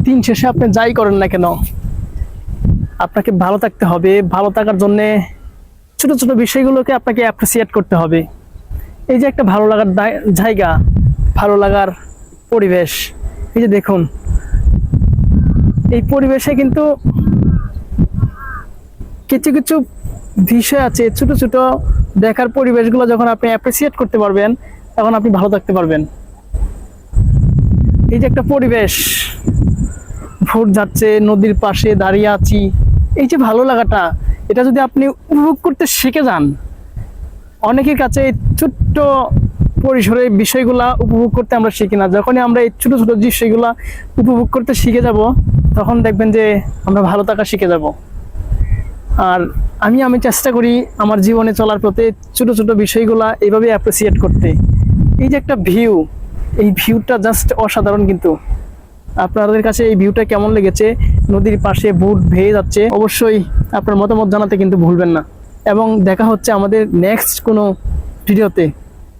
দিন শেষে আপনি যাই করেন না কেন, আপনাকে ভালো থাকতে হবে। ভালো থাকার জন্য ছোট ছোট বিষয়গুলোকে আপনাকে অ্যাপ্রিসিয়েট করতে হবে। এই যে একটা ভালো লাগার জায়গা, ভালো লাগার পরিবেশ, এই যে দেখুন, এই পরিবেশে কিন্তু কিছু কিছু বিষয় আছে, ছোট ছোট দেখার পরিবেশগুলো যখন আপনি অ্যাপ্রিসিয়েট করতে পারবেন, তখন আপনি ভালো থাকতে পারবেন। এই যে একটা পরিবেশ, ভোর যাচ্ছে, নদীর পাশে দাঁড়িয়ে আছি, এই যে ভালো লাগাটা, এটা যদি আপনি উপভোগ করতে শিখে যান, অনেকের কাছে এই ছোট্ট পরিসরে বিষয়গুলা উপভোগ করতে আমরা শিখি না। যখনই আমরা এই ছোট ছোট বিষয়গুলা উপভোগ করতে শিখে যাব, তখন দেখবেন যে আমরা ভালো থাকা শিখে যাব। আর আমি চেষ্টা করি আমার জীবনে চলার পথে ছোট ছোট বিষয়গুলা এইভাবে অ্যাপ্রিসিয়েট করতে। এই যে একটা ভিউ, এই ভিউটা জাস্ট অসাধারণ। কিন্তু আপনাদের কাছে এই ভিউটা কেমন লেগেছে? নদীর পাশে বুট ভেয়ে যাচ্ছে, অবশ্যই আপনার মতামত জানাতে কিন্তু ভুলবেন না। এবং দেখা হচ্ছে আমাদের নেক্সট কোনো ভিডিওতে।